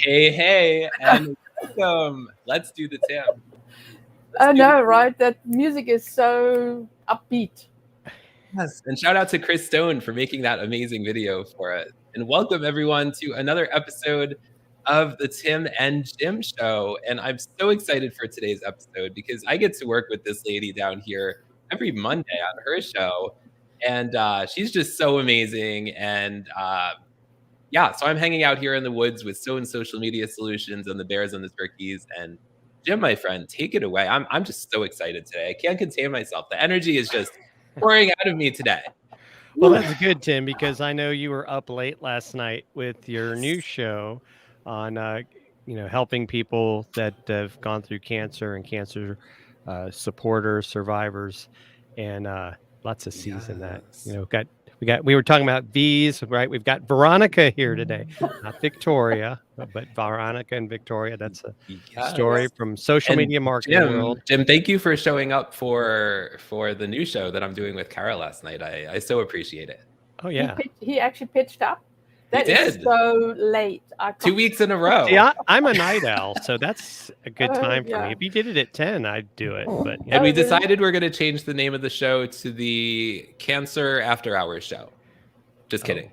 Hey, and welcome. Let's do the Tim. Oh no, right? That music is so upbeat. Yes, and shout out to Chris Stone for making that amazing video for us. And welcome everyone to another episode of the Tim and Jim Show. And I'm so excited for today's episode because I get to work with this lady down here every Monday on her show. And she's just so amazing. And yeah, so I'm hanging out here in the woods with Stone Social Media Solutions and the bears and the turkeys. And Jim, my friend, take it away. I'm just so excited today. I can't contain myself. The energy is just pouring out of me today. Well, that's good, Tim, because I know you were up late last night with your new show on, helping people that have gone through cancer and cancer supporters, survivors, and lots of C's in that. We were talking about V's, right? We've got Veronica here today, not Victoria, but Veronica and Victoria. That's a story from social media marketing world. Jim, thank you for showing up for the new show that I'm doing with Kara last night. I so appreciate it. Oh yeah, he actually pitched up. That is so late. 2 weeks in a row. Yeah, I'm a night owl, so that's a good time for me. If you did it at 10, I'd do it. But and we decided we're going to change the name of the show to the Cancer After Hours Show. Just kidding.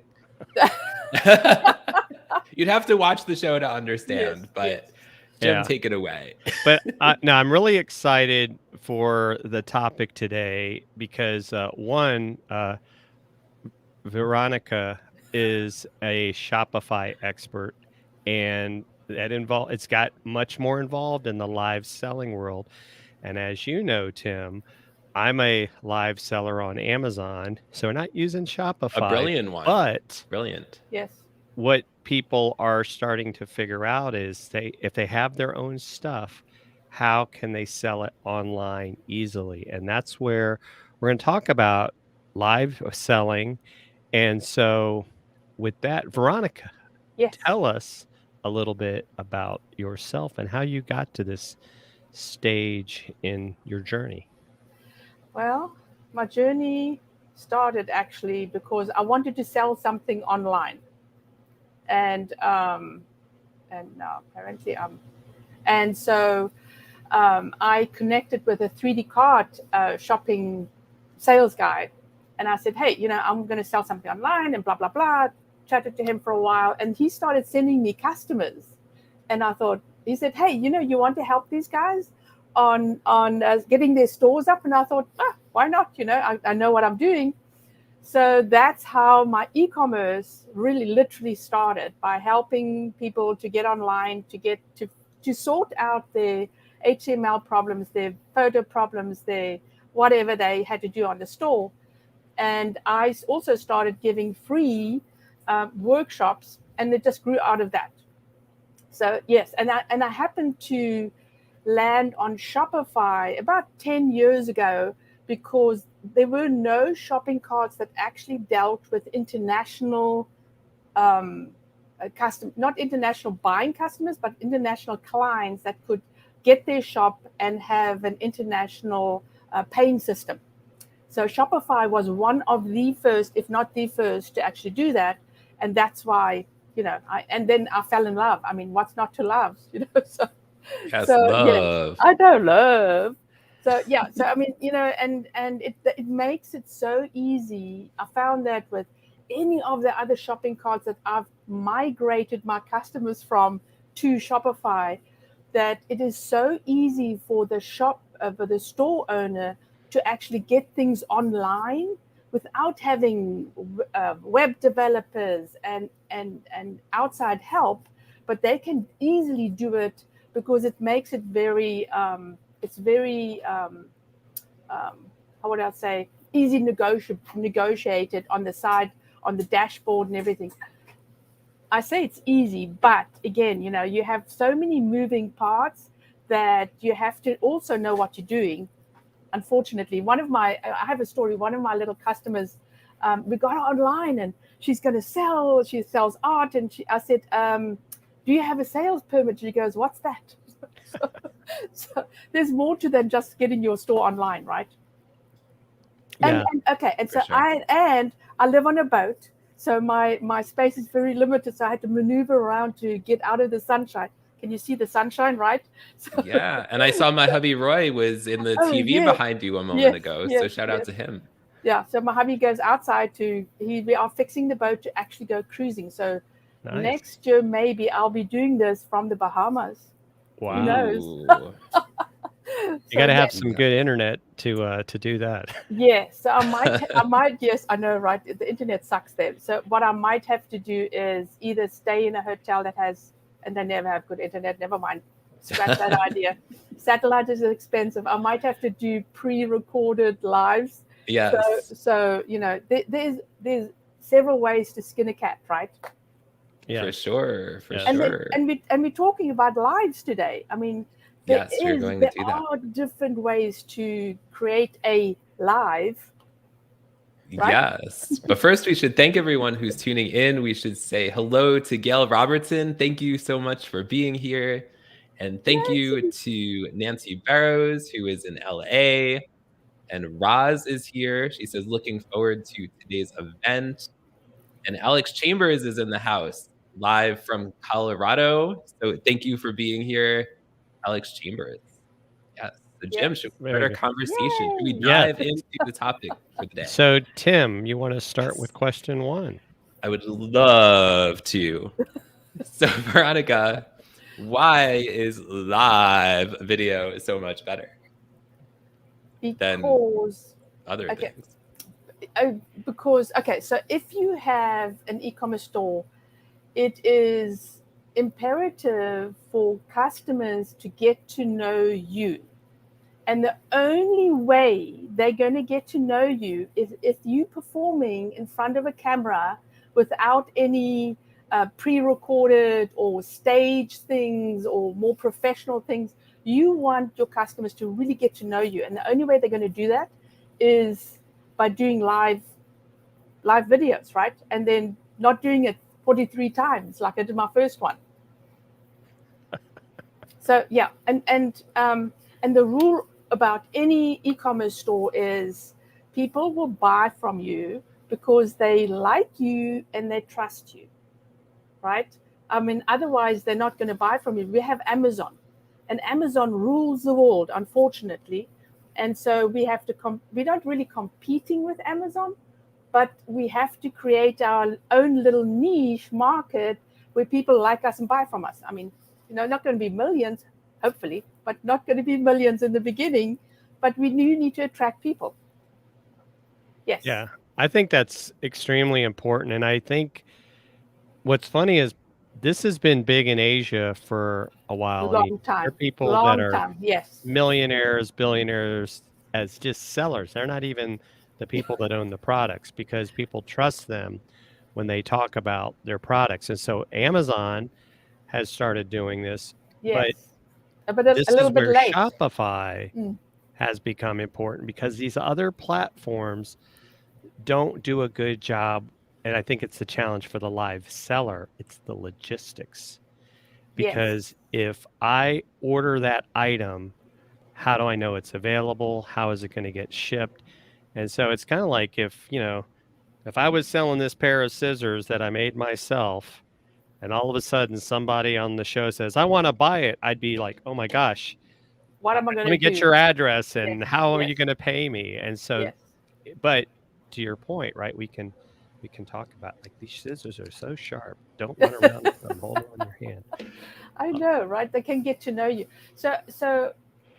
You'd have to watch the show to understand, but Jim, take it away. But no, I'm really excited for the topic today because Veronica is a Shopify expert, and it's got much more involved in the live selling world. And as you know, Tim, I'm a live seller on Amazon, so we're not using Shopify. A brilliant one. But brilliant. Yes. What people are starting to figure out is if they have their own stuff, how can they sell it online easily? And that's where we're going to talk about live selling. And so with that, Veronica, tell us a little bit about yourself and how you got to this stage in your journey. Well, my journey started actually because I wanted to sell something online. And apparently and so I connected with a 3D card shopping sales guy. And I said, hey, I'm going to sell something online and blah, blah, blah. Chatted to him for a while. And he started sending me customers. And I thought, he said, hey, you want to help these guys on getting their stores up? And I thought, why not? I know what I'm doing. So that's how my e-commerce really literally started, by helping people to get online, to get to sort out their HTML problems, their photo problems, their whatever they had to do on the store. And I also started giving free workshops, and it just grew out of that. So yes, and I happened to land on Shopify about 10 years ago because there were no shopping carts that actually dealt with international not international buying customers, but international clients that could get their shop and have an international paying system. So Shopify was one of the first, if not the first, to actually do that. And that's why, and then I fell in love. I mean, what's not to love, So, yes, love. Yes, I don't love. So, yeah. So, I mean, and it makes it so easy. I found that with any of the other shopping carts that I've migrated my customers from to Shopify, that it is so easy for the for the store owner to actually get things online without having web developers and outside help, but they can easily do it because it makes it very, how would I say, easy negotiated on the side, on the dashboard and everything. I say it's easy, but again, you have so many moving parts that you have to also know what you're doing. Unfortunately, I have a story. One of my little customers, we got her online, and she's going to sell. She sells art, and I said, "Do you have a sales permit?" She goes, "What's that?" So there's more to than just getting your store online, right? Yeah. And so sure. I live on a boat, So my space is very limited. So I had to maneuver around to get out of the sunshine. Can you see the sunshine, right? So, Yeah, and I saw my hubby Roy was in the oh, TV yes, behind you a moment ago, so shout out yes. to him. Yeah, so my hubby goes outside we are fixing the boat to actually go cruising. So Nice. next year, maybe I'll be doing this from the Bahamas. Wow. Who knows? Ooh. You got to have some good internet to do that. Yes, so I might, yes, I know, right? The internet sucks there. So what I might have to do is either stay in a hotel that has, and they never have good internet, never mind, scratch that idea. Satellite is expensive. I might have to do pre-recorded lives. Yes. So there's several ways to skin a cat, right? Yeah. For sure. And we're talking about lives today. I mean, there are different ways to create a live. Right? Yes. But first, we should thank everyone who's tuning in. We should say hello to Gail Robertson. Thank you so much for being here. And thank you to Nancy Barrows, who is in LA. And Roz is here. She says, looking forward to today's event. And Alex Chambers is in the house, live from Colorado. So thank you for being here, Alex Chambers. Yes. So Jim, should we start our conversation? Should we dive into the topic for the day? So Tim, you want to start with question 1? I would love to. So Veronica, why is live video so much better than other things? So if you have an e-commerce store, it is imperative for customers to get to know you. And the only way they're going to get to know you is if you're performing in front of a camera without any pre-recorded or staged things or more professional things. You want your customers to really get to know you. And the only way they're going to do that is by doing live videos, right? And then not doing it 43 times like I did my first one. So yeah, and the rule about any e-commerce store is people will buy from you because they like you and they trust you, right? I mean, otherwise they're not going to buy from you. We have Amazon, and Amazon rules the world, unfortunately. And so we have to, we're not really competing with Amazon, but we have to create our own little niche market where people like us and buy from us. I mean, not going to be millions, hopefully, but not going to be millions in the beginning, but we do need to attract people. Yes. Yeah, I think that's extremely important. And I think what's funny is this has been big in Asia for a while. Long time. There are people that are millionaires, billionaires as just sellers. They're not even the people that own the products because people trust them when they talk about their products. And so Amazon has started doing this. Yes. But this is where Shopify has become important because these other platforms don't do a good job. And I think it's the challenge for the live seller. It's the logistics. Because if I order that item, how do I know it's available? How is it going to get shipped? And so it's kind of like if I was selling this pair of scissors that I made myself, and all of a sudden somebody on the show says, I want to buy it, I'd be like, oh my gosh, what am I going to do? Let me get your address and how are you going to pay me? And so, but to your point, right, we can talk about like these scissors are so sharp. Don't run around with them. Hold them in your hand. I know, right? They can get to know you. So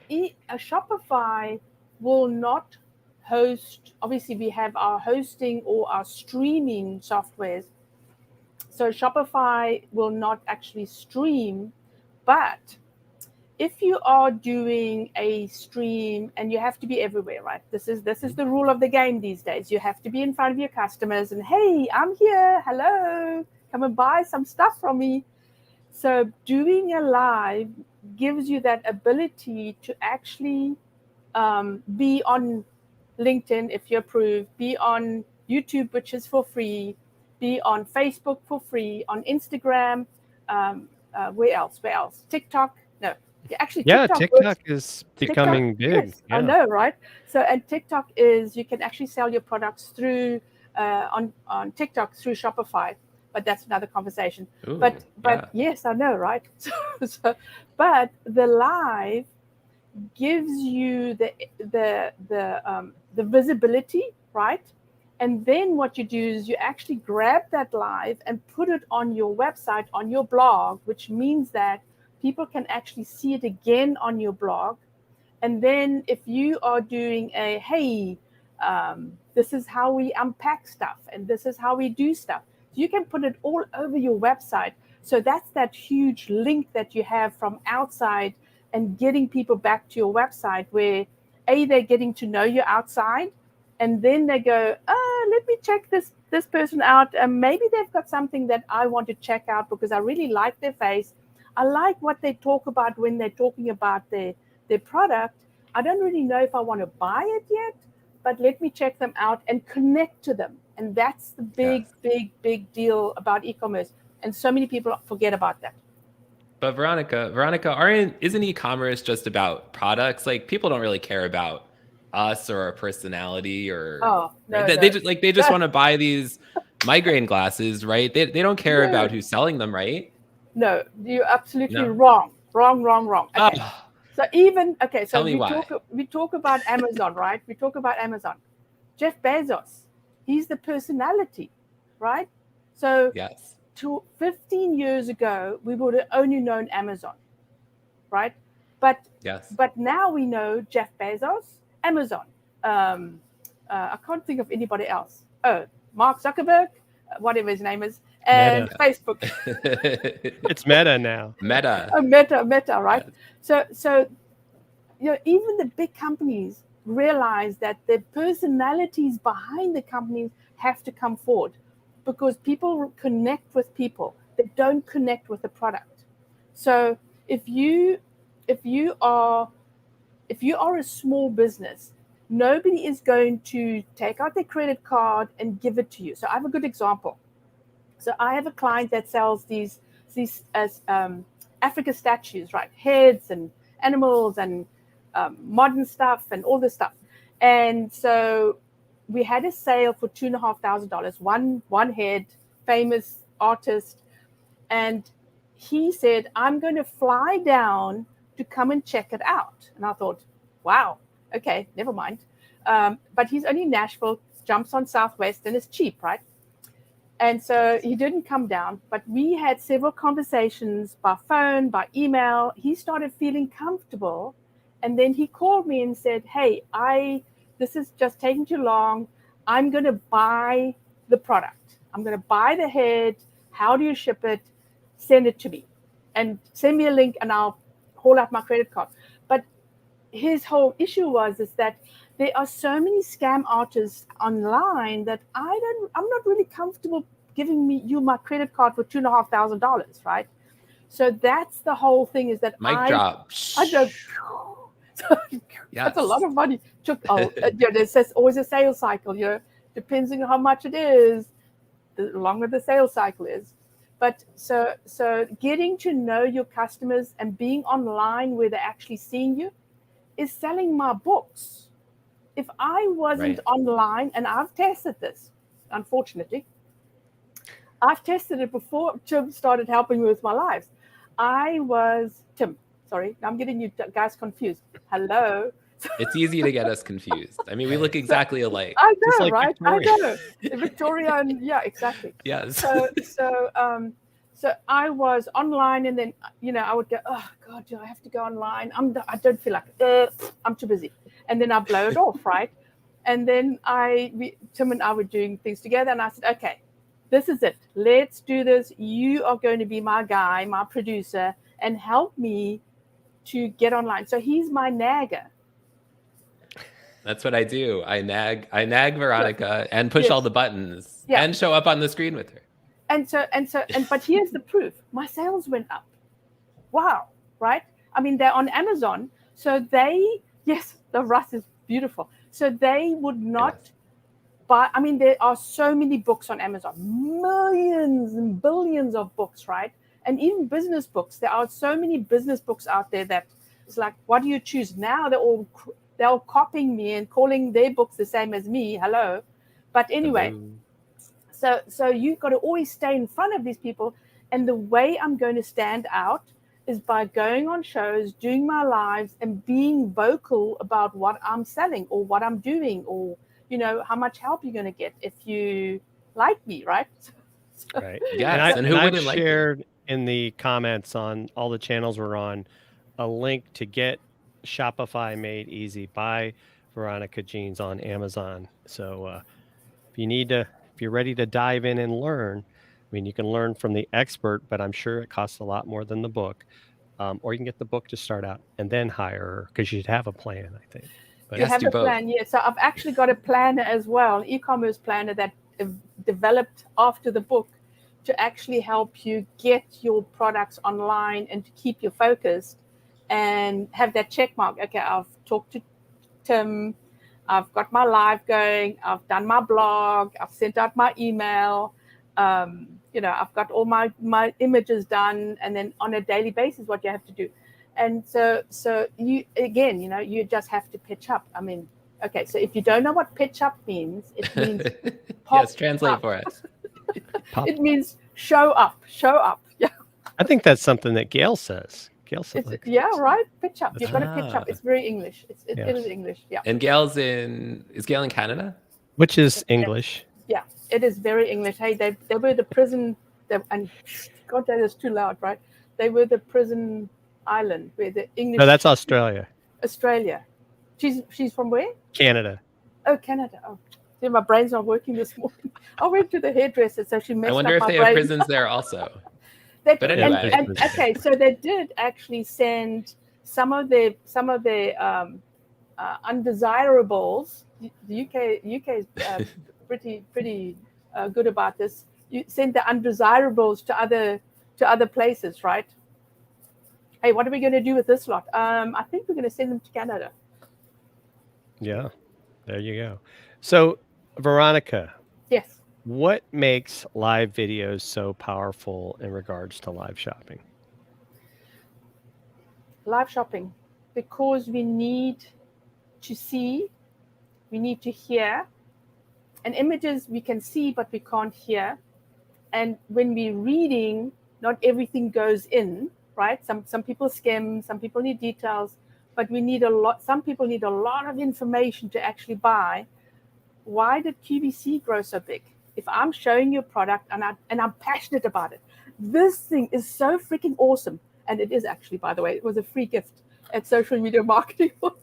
a Shopify will not host. Obviously, we have our hosting or our streaming softwares. So Shopify will not actually stream, but if you are doing a stream and you have to be everywhere, right? This is the rule of the game these days. You have to be in front of your customers and, hey, I'm here. Hello, come and buy some stuff from me. So doing a live gives you that ability to actually be on LinkedIn if you're approved, be on YouTube, which is for free, be on Facebook for free, on Instagram. Where else? TikTok? No. Actually, TikTok is becoming big. Yes, I know, right? So, and TikTok is, you can actually sell your products through on TikTok through Shopify, but that's another conversation. Ooh, But yeah. yes, I know, right? But the live gives you the visibility, right? And then what you do is you actually grab that live and put it on your website, on your blog, which means that people can actually see it again on your blog. And then if you are doing hey, this is how we unpack stuff and this is how we do stuff, you can put it all over your website. So that's that huge link that you have from outside and getting people back to your website where they're getting to know you outside, and then they go, let me check this person out, and maybe they've got something that I want to check out because I really like their face. I like what they talk about when they're talking about their product. I don't really know if I want to buy it yet, but let me check them out and connect to them. And that's the big deal about e-commerce. And so many people forget about that. But Veronica, isn't e-commerce just about products? Like, people don't really care about us or our personality, or they just want to buy these migraine glasses, right? They don't care about who's selling them, right? No, you're absolutely wrong. Okay. So Tell me why. We talk about Amazon, right? We talk about Amazon. Jeff Bezos, he's the personality, right? So 15 years ago, we would have only known Amazon, right? But now we know Jeff Bezos, Amazon. I can't think of anybody else. Oh, Mark Zuckerberg, whatever his name is, and Meta. Facebook. It's Meta now. Meta, right? So even the big companies realize that the personalities behind the companies have to come forward, because people connect with people. They don't connect with the product. So if you are a small business, nobody is going to take out their credit card and give it to you. So I have a good example. So I have a client that sells these Africa statues, right? Heads and animals and modern stuff and all this stuff. And so we had a sale for $2,500, one head, famous artist. And he said, I'm going to fly down to come and check it out. And I thought, wow, okay, never mind. But he's only in Nashville, jumps on Southwest, and it's cheap, right? And so he didn't come down, but we had several conversations by phone, by email. He started feeling comfortable. And then he called me and said, hey, this is just taking too long. I'm going to buy the product. I'm going to buy the head. How do you ship it? Send it to me and send me a link and I'll call out my credit card. But his whole issue is that there are so many scam artists online that I'm not really comfortable giving you my credit card for $2,500, right? So that's the whole thing, is that mic drop. I go, that's a lot of money. There's always a sales cycle, depends on how much it is, the longer the sales cycle is. But so getting to know your customers and being online where they're actually seeing you is selling my books. If I wasn't online, and I've tested this, unfortunately, I've tested it before Tim started helping me with my lives. Tim, sorry, I'm getting you guys confused. Hello. It's easy to get us confused. I mean, we look exactly alike. I know, like right? Victoria. I know. Victoria, and yeah, exactly. Yes. So I was online, and then I would go, oh God, do I have to go online? I don't feel like I'm too busy, and then I blow it off, right? And then Tim and I were doing things together, and I said, okay, this is it. Let's do this. You are going to be my guy, my producer, and help me to get online. So he's my nagger. That's what I do. I nag Veronica and push all the buttons and show up on the screen with her. But here's the proof. My sales went up. Wow, right? I mean, they're on Amazon. So the Russ is beautiful. So they would not buy. I mean, there are so many books on Amazon, millions and billions of books, right? And even business books. There are so many business books out there that it's like, what do you choose? Now they're all copying me and calling their books the same as me. Hello. But anyway, So you've got to always stay in front of these people. And the way I'm going to stand out is by going on shows, doing my lives, and being vocal about what I'm selling or what I'm doing, or, how much help you're going to get if you like me, right? Right. Yes, and who I've wouldn't like you? shared in the comments on all the channels we're on a link to get Shopify Made Easy by Veronica Jeans on Amazon. So if you're ready to dive in and learn, I mean, you can learn from the expert, but I'm sure it costs a lot more than the book. Or you can get the book to start out and then hire her, because you should have a plan, I think. But You Yes, have do a both. plan, yeah. So I've actually got a planner as well, an e-commerce planner that developed after the book to actually help you get your products online and to keep you focused and have that check mark. Okay, I've talked to Tim, I've got my live going, I've done my blog, I've sent out my email, I've got all my images done, and then on a daily basis, what you have to do. And so you, again, you just have to pitch up. I mean, okay, so if you don't know what pitch up means, it means pop Yes, translate up. for us. It means show up. Yeah. I think that's something that Gail says. Gail says, Yeah, right. Pitch up. You've got to Ah. pitch up. It's very English. It Yes. is English. Yeah. And is Gail in Canada? which is English. Yeah, it is very English. Hey, they were the prison, and God, that is too loud, right? They were the prison island where the English. No, that's Australia. Australia. She's from where? Canada. Oh, Canada. Oh, see, my brain's not working this morning. I went to the hairdresser, so she messed I wonder up if my they brain. have prisons there also. But anyway. And okay, so they did actually send some of their undesirables. The UK is pretty good about this. You send the undesirables to other places, right? Hey, what are we going to do with this lot? I think we're going to send them to Canada. Yeah, there you go. So, Veronica, Yes. what makes live videos so powerful in regards to live shopping? Live shopping, because we need to see, we need to hear, and images we can see but we can't hear. And when we're reading, not everything goes in, right? Some people skim, some people need details, but we need a lot. Some people need a lot of information to actually buy. Why did QVC grow so big? If I'm showing you a product and I'm passionate about it, this thing is so freaking awesome. And it is actually, by the way, it was a free gift at Social Media Marketing. But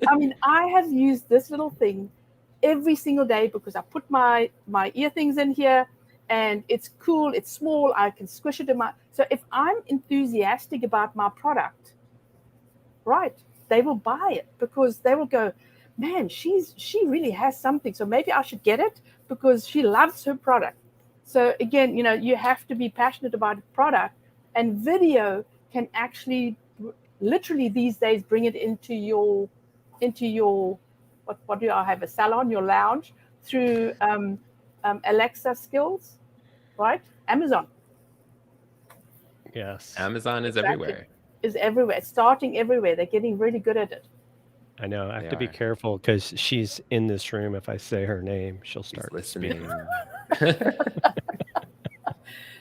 I mean, I have used this little thing every single day because I put my ear things in here, and it's cool, it's small, I can squish it in my. So if I'm enthusiastic about my product, right, they will buy it because they will go, man, she really has something. So maybe I should get it because she loves her product. So again, you have to be passionate about a product, and video can actually literally these days bring it into your what do I have, a salon, your lounge, through Alexa skills, right? Amazon. Yes. Amazon is Exactly. everywhere. Is everywhere. It's starting everywhere. They're getting really good at it. I know. I have They to be are. careful because she's in this room. If I say her name, she'll She's start listening.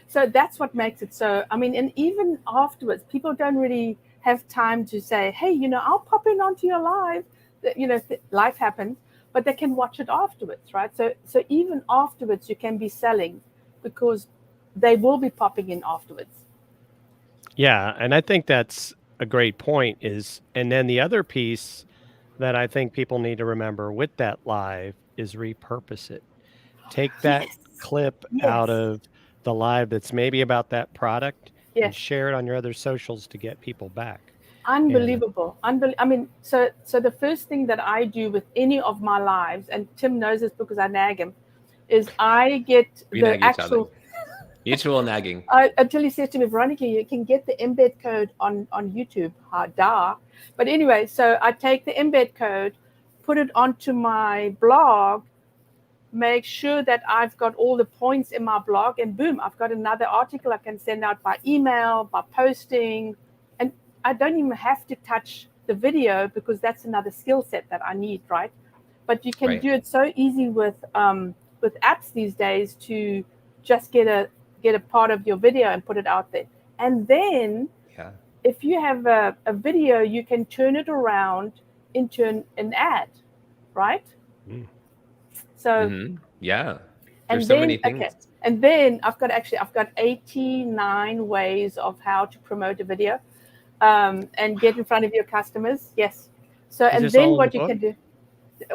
So that's what makes it so. I mean, and even afterwards, people don't really have time to say, hey, I'll pop in onto your live. Life happens, but they can watch it afterwards, right? So even afterwards, you can be selling because they will be popping in afterwards. Yeah, and I think that's a great point. And then the other piece that I think people need to remember with that live is repurpose it. Take that clip out of the live that's maybe about that product and share it on your other socials to get people back. Unbelievable. I mean, so the first thing that I do with any of my lives, and Tim knows this because I nag him, is I get the actual mutual nagging. Until he says to me, Veronica, you can get the embed code on YouTube. But anyway, so I take the embed code, put it onto my blog, make sure that I've got all the points in my blog, and boom, I've got another article I can send out by email, by posting. And I don't even have to touch the video because that's another skill set that I need, right? But you can do it so easy with with apps these days to just get a part of your video and put it out there. And then if you have a video, you can turn it around into an ad, right? So there's so many things. Okay, and then I've got 89 ways of how to promote a video and get in front of your customers. Yes. So and then what you can do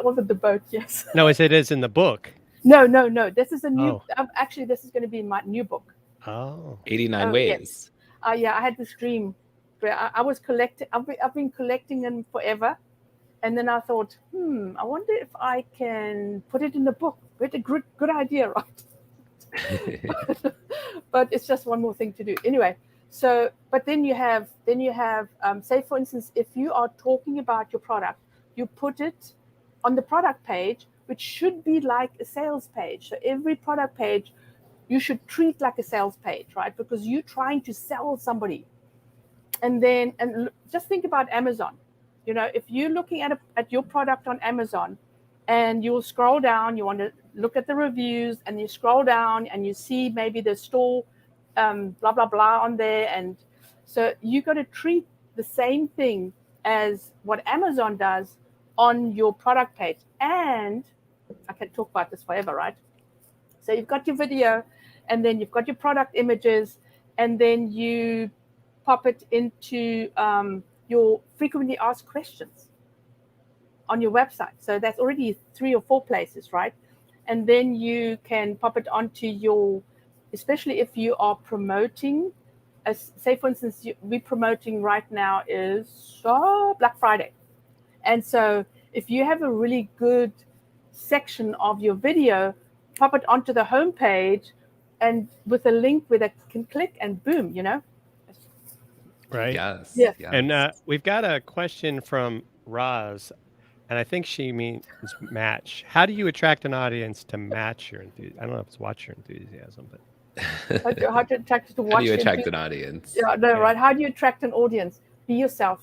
over the boat. Yes. No, it is in the book. No. This is a new. Actually, this is going to be my new book. 89 ways. Yes. I had this dream where I was collecting. I've been collecting them forever, and then I thought, I wonder if I can put it in the book. It's a good idea, right? But it's just one more thing to do. Anyway, so but then you have say for instance, if you are talking about your product, you put it on the product page, which should be like a sales page. So every product page you should treat like a sales page, right? Because you're trying to sell somebody. And just think about Amazon. You know, if you're looking at your product on Amazon and you'll scroll down, you want to look at the reviews, and you scroll down and you see maybe the store, blah, blah, blah on there. And so you got to treat the same thing as what Amazon does on your product page. And I can talk about this forever, right? So you've got your video, and then you've got your product images, and then you pop it into your frequently asked questions on your website. So that's already 3 or 4 places, right? And then you can pop it onto your, especially if you are promoting, say for instance, we're promoting right now is Black Friday. And so if you have a really good section of your video, pop it onto the homepage and with a link where they can click, and boom, you know. Right. Yes. Yeah. And we've got a question from Roz, and I think she means match. How do you attract an audience to match your enthusiasm? I don't know if it's watch your enthusiasm, but how to attract to watch. How do you attract an audience? Right. How do you attract an audience? Be yourself.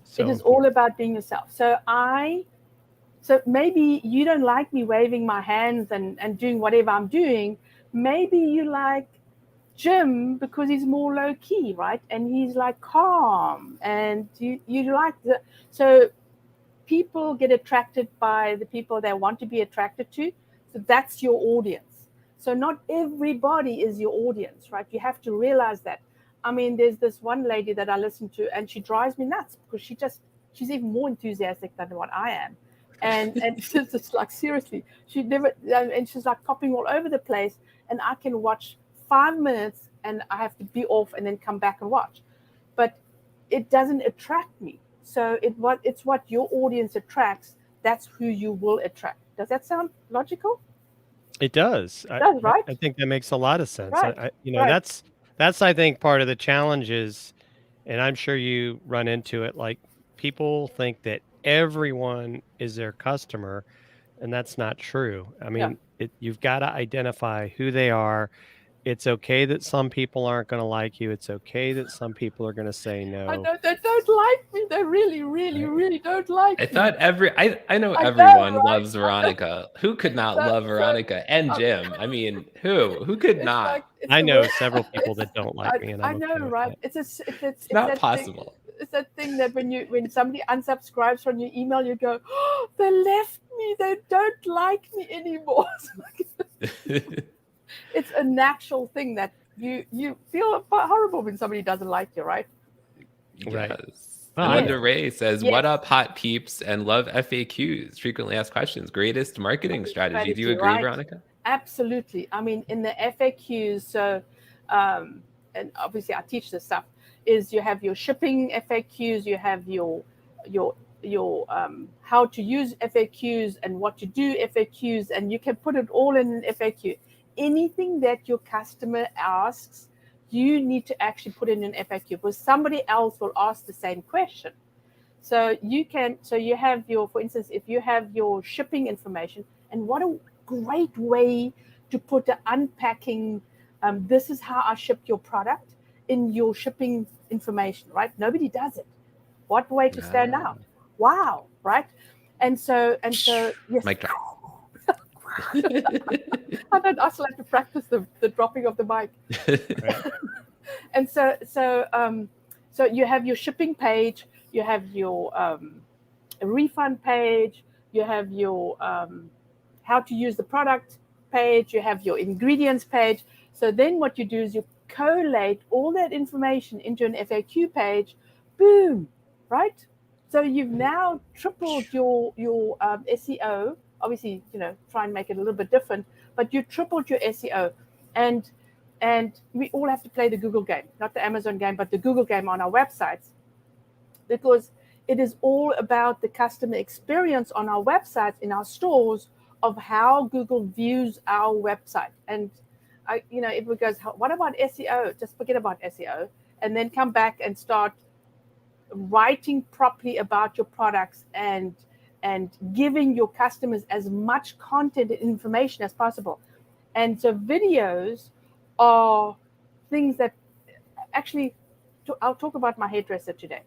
So it is all about being yourself. So maybe you don't like me waving my hands and doing whatever I'm doing. Maybe you like Jim because he's more low key, right? And he's like calm, and you like so people get attracted by the people they want to be attracted to. So that's your audience. So not everybody is your audience, right? You have to realize that. I mean, there's this one lady that I listen to, and she drives me nuts because she's even more enthusiastic than what I am. And she's just like, seriously, and she's like popping all over the place, and I can watch 5 minutes and I have to be off and then come back and watch. But it doesn't attract me. So it's what your audience attracts. That's who you will attract. Does that sound logical? It does. It does, right? I think that makes a lot of sense. Right. That's I think part of the challenge is, and I'm sure you run into it, like people think that everyone is their customer, and that's not true. I mean, you've got to identify who they are. It's okay that some people aren't going to like you. It's okay that some people are going to say no. I know they don't like me. They really, really, really don't like me. I know everyone loves Veronica. Who could not love Veronica and Jim? I mean, who could not? I know several people that don't like me, and I know, right? It's not possible. It's that thing that when somebody unsubscribes from your email, you go, oh, they left me. They don't like me anymore. It's a natural thing that you feel horrible when somebody doesn't like you, right? Yes. Amanda Ray says, what up, hot peeps, and love FAQs, frequently asked questions. Greatest marketing strategy. Do you agree, right, Veronica? Absolutely. I mean, in the FAQs, so, and obviously I teach this stuff, is you have your shipping FAQs, you have your how to use FAQs and what to do FAQs, and you can put it all in an FAQ. Anything that your customer asks, you need to actually put in an FAQ because somebody else will ask the same question. So you have for instance, if you have your shipping information, and what a great way to put the unpacking, this is how I ship your product in your shipping information, right? Nobody does it. What way to stand out? Wow, right? And so yes. Mic drop. I still have to practice the dropping of the mic. Right. And so you have your shipping page, you have your refund page, you have your how to use the product page, you have your ingredients page. So then what you do is you collate all that information into an FAQ page. Boom, right? So you've now tripled your SEO. Obviously, try and make it a little bit different, but you tripled your SEO. And we all have to play the Google game, not the Amazon game, but the Google game on our websites, because it is all about the customer experience on our websites, in our stores, of how Google views our website. And everyone goes, what about SEO? Just forget about SEO, and then come back and start writing properly about your products and giving your customers as much content and information as possible. And so videos are things that actually, I'll talk about my hairdresser today.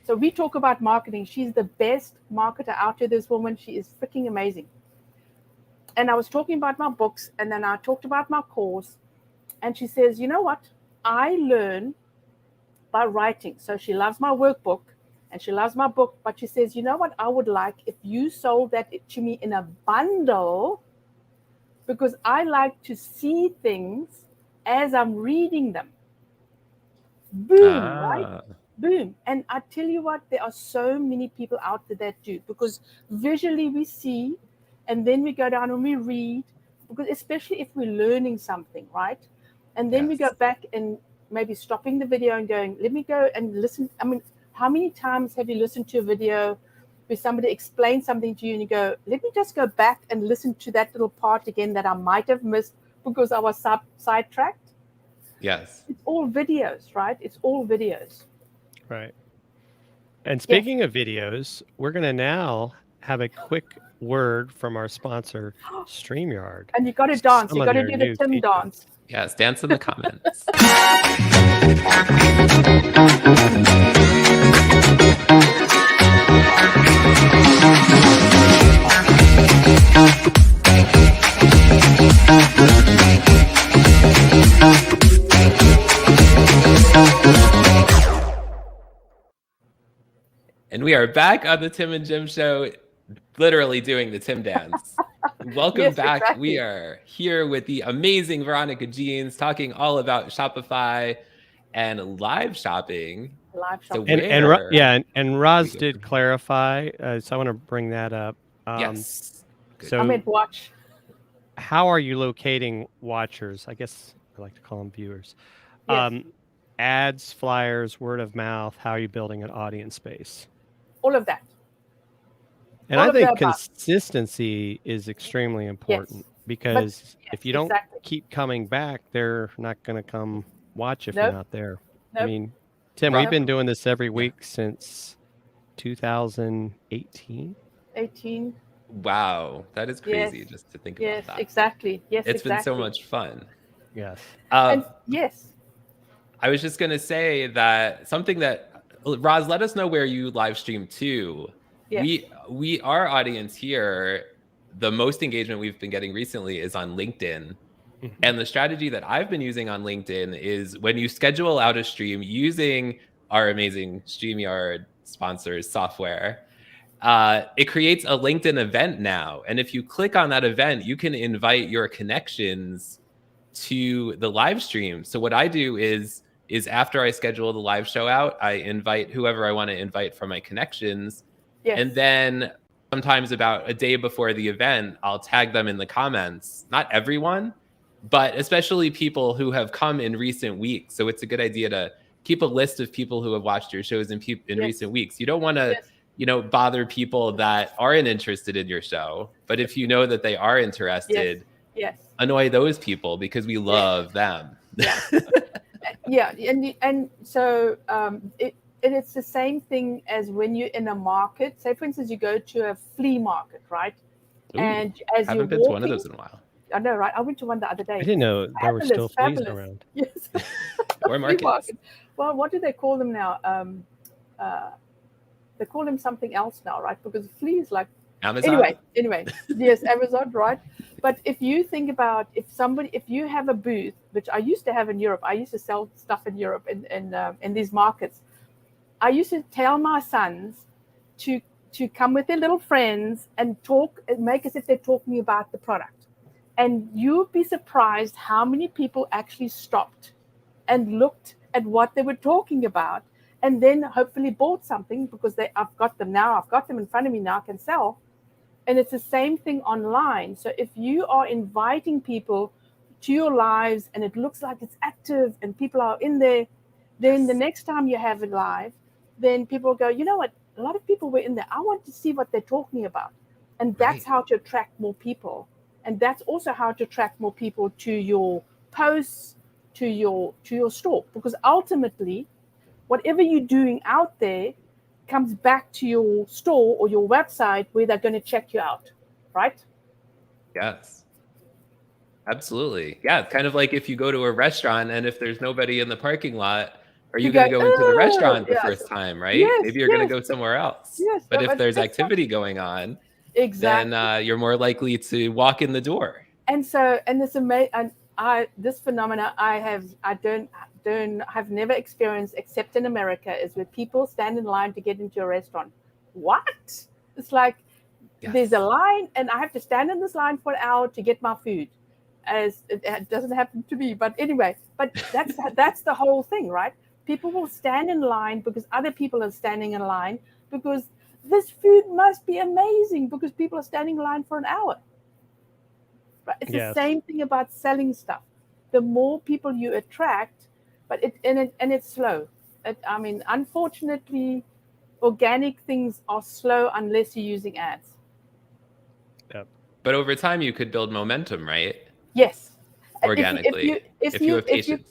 So we talk about marketing. She's the best marketer out there, this woman. She is freaking amazing. And I was talking about my books, and then I talked about my course, and she says, you know what? I learn by writing. So she loves my workbook and she loves my book, but she says, you know what? I would like if you sold that to me in a bundle, because I like to see things as I'm reading them. Boom, right? Boom. And I tell you what, there are so many people out there that do, because visually we see, and then we go down and we read, because especially if we're learning something, right? And then we go back and maybe stopping the video and going, let me go and listen. I mean, how many times have you listened to a video where somebody explains something to you and you go, let me just go back and listen to that little part again that I might have missed because I was sidetracked? Yes. It's all videos, right? It's all videos. Right. And speaking of videos, we're going to now have a quick word from our sponsor, StreamYard. And you got to dance. You got to do the Tim dance. Yes, dance in the comments. And we are back on the Tim and Jim Show, literally doing the Tim dance. Welcome back. Exactly. We are here with the amazing Veronica Jeans, talking all about Shopify and live shopping. Live shopping. So and Roz did clarify, so I want to bring that up. Yes. So I meant watch. How are you locating watchers? I guess I like to call them viewers. Yes. Ads, flyers, word of mouth. How are you building an audience base? All of that. And I think consistency is extremely important, because if you don't keep coming back, they're not going to come watch if you're not there. I mean, Tim, we've been doing this every week since 2018. 18. Wow, that is crazy just to think about that. Exactly. Yes, it's been so much fun. Yes. Yes. I was just going to say that something that, Roz, let us know where you live stream to. Yes. Our audience here, the most engagement we've been getting recently is on LinkedIn. Mm-hmm. And the strategy that I've been using on LinkedIn is when you schedule out a stream using our amazing StreamYard sponsors software, it creates a LinkedIn event now. And if you click on that event, you can invite your connections to the live stream. So what I do is after I schedule the live show out, I invite whoever I want to invite from my connections. Yes. And then sometimes about a day before the event, I'll tag them in the comments. Not everyone, but especially people who have come in recent weeks. So it's a good idea to keep a list of people who have watched your shows in recent weeks. You don't want to, bother people that aren't interested in your show. But if you know that they are interested, annoy those people, because we love them. Yeah. And so it's the same thing as when you're in a market. Say, for instance, you go to a flea market, right? Ooh, and as you haven't been to one of those in a while. I know, right? I went to one the other day. I didn't know there were still fleas around. Yes. Or markets. Well, what do they call them now? They call them something else now, right? Because flea is like Amazon? Anyway, yes, Amazon, right? But if you think about if you have a booth, which I used to have in Europe, I used to sell stuff in Europe in these markets. I used to tell my sons to come with their little friends and talk and make as if they're talking about the product. And you'll be surprised how many people actually stopped and looked at what they were talking about and then hopefully bought something because I've got them now. I've got them in front of me now, I can sell. And it's the same thing online. So if you are inviting people to your lives and it looks like it's active and people are in there, then the next time you have it live, then people go, you know what? A lot of people were in there. I want to see what they're talking about. And that's how to attract more people. And that's also how to attract more people to your posts, to your store. Because ultimately, whatever you're doing out there comes back to your store or your website where they're going to check you out, right? Yes. Absolutely. Yeah, it's kind of like if you go to a restaurant and if there's nobody in the parking lot, are you going to go into the restaurant the first time, right? Yes, Maybe you're going to go somewhere else. Yes, but if there's activity going on, then you're more likely to walk in the door. And so, and this amazing, and this phenomena I have never experienced except in America is where people stand in line to get into a restaurant. What? It's like there's a line and I have to stand in this line for an hour to get my food. As it doesn't happen to me, but anyway, but that's the whole thing, right? People will stand in line because other people are standing in line because this food must be amazing because people are standing in line for an hour. But it's the same thing about selling stuff. The more people you attract, but it's slow. I mean, unfortunately, organic things are slow unless you're using ads. Yep. But over time, you could build momentum, right? Yes. Organically, if you have patience.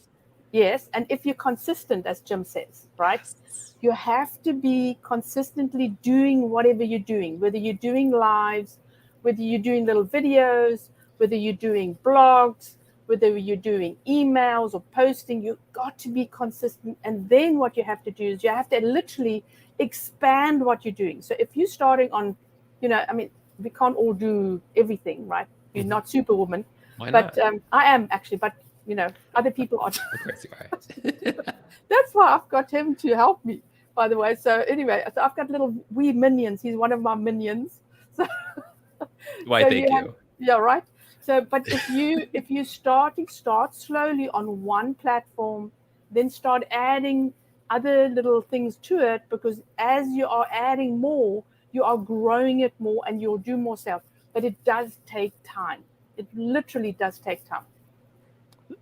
Yes, and if you're consistent, as Jim says, right? Yes. You have to be consistently doing whatever you're doing, whether you're doing lives, whether you're doing little videos, whether you're doing blogs, whether you're doing emails or posting, you've got to be consistent. And then what you have to do is you have to literally expand what you're doing. So if you're starting on, I mean, we can't all do everything, right? You're not Superwoman. Why not? But I am actually, but other people are. Of course you are. That's why I've got him to help me, by the way. So anyway, I've got little wee minions. He's one of my minions. So why, thank you. Yeah, right. So, but if you start slowly on one platform, then start adding other little things to it, because as you are adding more, you are growing it more and you'll do more sales. But it does take time. It literally does take time.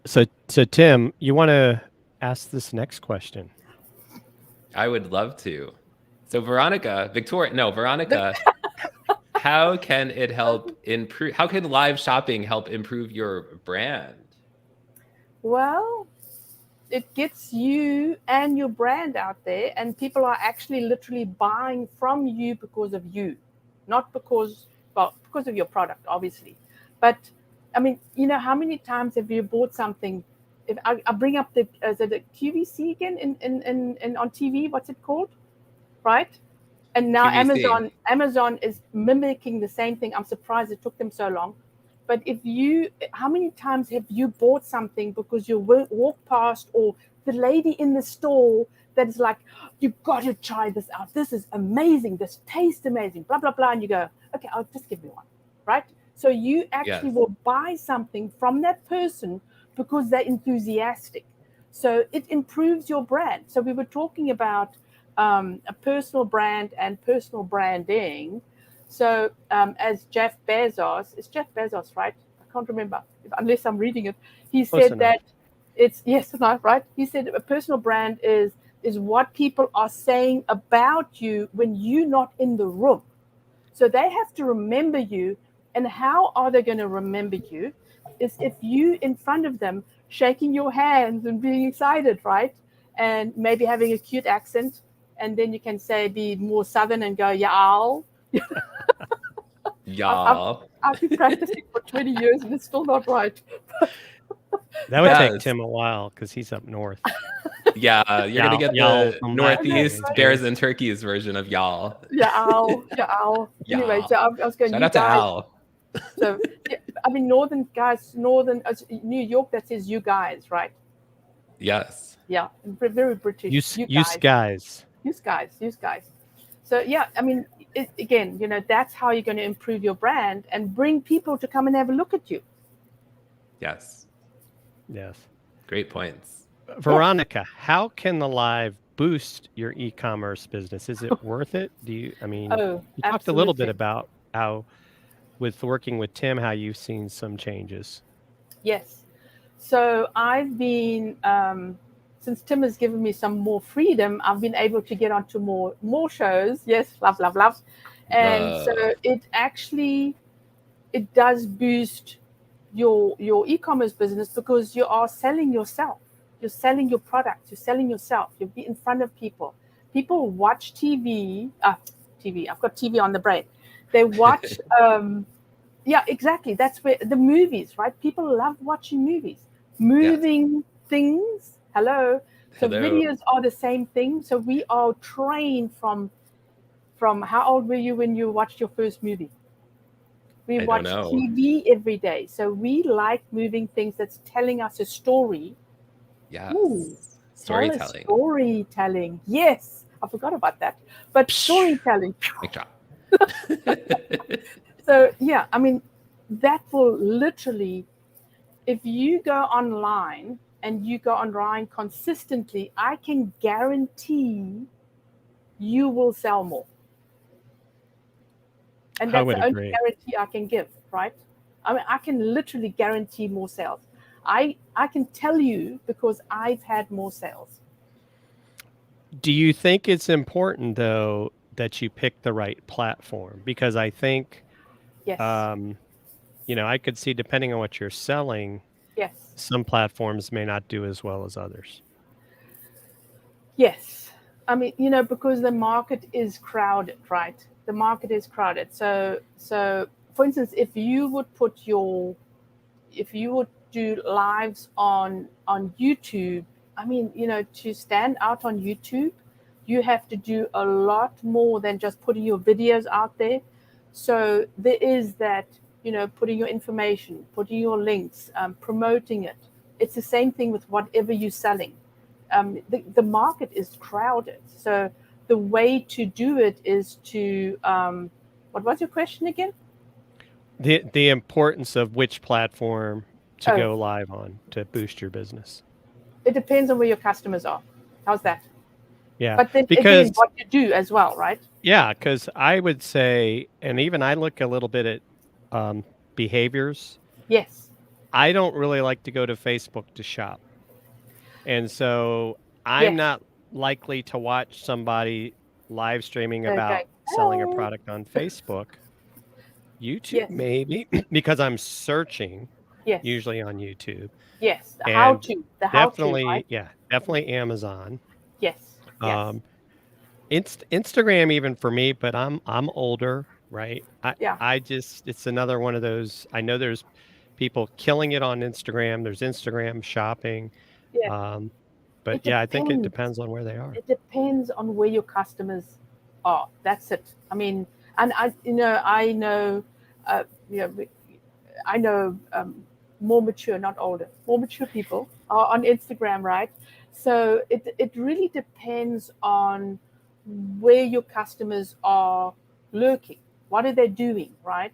So Tim, you want to ask this next question? I would love to. So Veronica, how can it help improve? How can live shopping help improve your brand? Well, it gets you and your brand out there, and people are actually literally buying from you because of you, not because of your product, obviously. But I mean, how many times have you bought something? If I bring up the QVC again in on TV, what's it called, right? And now QVC. Amazon is mimicking the same thing. I'm surprised it took them so long. But how many times have you bought something because you walk past, or the lady in the store that is like, you've got to try this out. This is amazing. This tastes amazing, blah, blah, blah. And you go, okay, I'll just give me one, right? So you actually will buy something from that person because they're enthusiastic. So it improves your brand. So we were talking about a personal brand and personal branding. So as Jeff Bezos, it's Jeff Bezos, right? I can't remember, unless I'm reading it. He said that it's, yes, right? He said a personal brand is what people are saying about you when you're not in the room. So they have to remember you. And how are they going to remember you? Is if you in front of them shaking your hands and being excited, right? And maybe having a cute accent. And then you can be more Southern and go, y'all. Y'all. I've been practicing for 20 years and it's still not right. That would take Tim a while because he's up north. Yeah, you're gonna get Y'all the from back in the Northeast day. bears and turkeys version of y'all. Yeah, Al. Anyway, so I was going, Shout you out to guys. Al. So, yeah, I mean, New York, that says you guys, right? Yes. Yeah, very British. You guys. Use guys. So, yeah, I mean, again, that's how you're going to improve your brand and bring people to come and have a look at you. Yes. Yes. Great points. Veronica, how can the live boost your e-commerce business? Is it worth it? You talked a little bit absolutely. about how with working with Tim, how you've seen some changes. Yes. So I've been, since Tim has given me some more freedom, I've been able to get onto more shows. Yes, love. And so it does boost your e-commerce business because you are selling yourself. You're selling your products. You're selling yourself. You'll be in front of people. People watch TV. I've got TV on the brain. They watch. Yeah, exactly. That's where the movies, right? People love watching movies. Moving things. Hello. So videos are the same thing. So we are trained from how old were you when you watched your first movie? We watch TV every day. So we like moving things that's telling us a story. Yes. Ooh, Storytelling. Yes. I forgot about that. But storytelling. Mic drop. So, yeah, I mean, that will literally, if you go online and you go online consistently, I can guarantee you will sell more. And that's the only guarantee I can give, right? I mean, I can literally guarantee more sales. I can tell you because I've had more sales. Do you think it's important, though, that you pick the right platform? Because I think, yes, I could see, depending on what you're selling, yes, some platforms may not do as well as others. Yes. I mean, because the market is crowded, right? The market is crowded. So for instance, if you would do lives on YouTube, I mean, to stand out on YouTube, you have to do a lot more than just putting your videos out there. So there is that, putting your information, putting your links, promoting it. It's the same thing with whatever you're selling. The market is crowded. So the way to do it is to, what was your question again? The importance of which platform to go live on to boost your business. It depends on where your customers are. How's that? Yeah. But then again, what you do as well, right? Yeah, because I would say, and even I look a little bit at behaviors. Yes. I don't really like to go to Facebook to shop. And so I'm not likely to watch somebody live streaming about selling a product on Facebook. YouTube, maybe, because I'm searching usually on YouTube. Yes, the and how-to. Definitely, right? Definitely Amazon. Yes. Instagram even for me, but I'm older, right? It's another one of those. I know there's people killing it on Instagram. There's Instagram shopping. But I think it depends on where they are. It depends on where your customers are. That's it. I mean, and I know more mature, not older, more mature people are on Instagram, right? So it really depends on where your customers are lurking. What are they doing, right?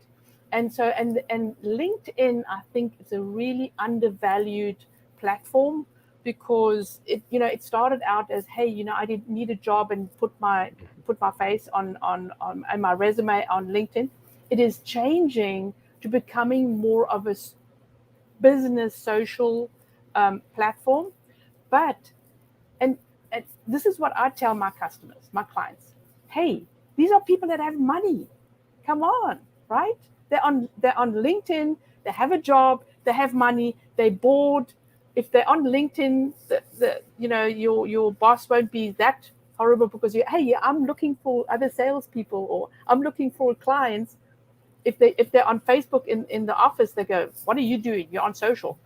And so and LinkedIn, I think, is a really undervalued platform because it started out as, hey, I didn't need a job and put my face on and my resume on LinkedIn. It is changing to becoming more of a business social platform. But and this is what I tell my customers, my clients. Hey, these are people that have money. Come on, right? They're on LinkedIn. They have a job. They have money. They're bored. If they're on LinkedIn, your boss won't be that horrible because I'm looking for other salespeople or I'm looking for clients. If they're on Facebook in the office, they go, "What are you doing? You're on social."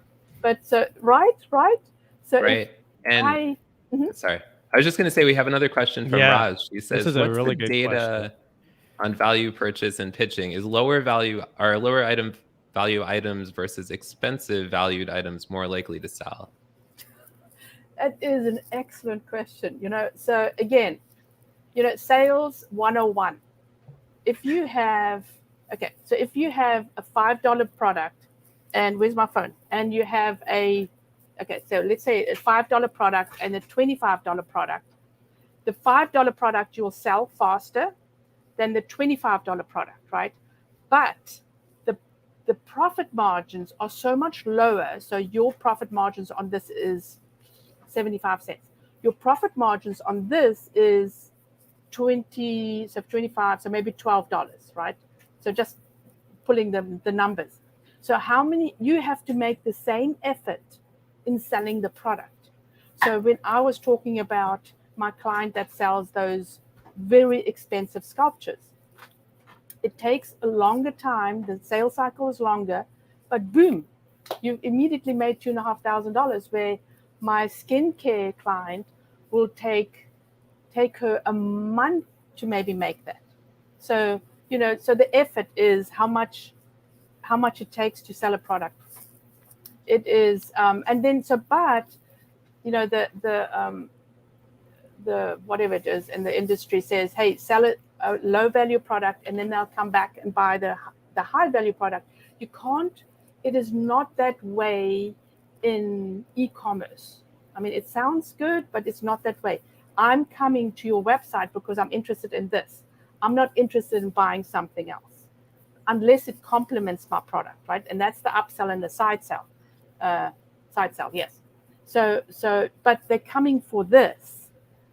But right. So right. Sorry. I was just going to say we have another question from Yeah, Raj. She this says, is a what's really the good question. data on value purchase and pitching? Is lower value or lower item value items versus expensive valued items more likely to sell? That is an excellent question. So again, sales 101. If you have a $5 product, and where's my phone? And you have so let's say a $5 product and a $25 product. The $5 product you'll sell faster than the $25 product, right? But the profit margins are so much lower. So your profit margins on this is 75 cents. Your profit margins on this is 25, so maybe $12, right? So just pulling the numbers. So how many you have to make the same effort in selling the product. So when I was talking about my client that sells those very expensive sculptures, it takes a longer time, the sales cycle is longer, but boom, you immediately made $2,500, where my skincare client will take her a month to maybe make that. So so the effort is how much it takes to sell a product. It is, and then but the whatever it is in the industry says, hey, sell it a low value product, and then they'll come back and buy the high value product. You can't. It is not that way in e-commerce. I mean, it sounds good, but it's not that way. I'm coming to your website because I'm interested in this. I'm not interested in buying something else unless it complements my product, right? And that's the upsell and the side sell. Yes. So, but they're coming for this.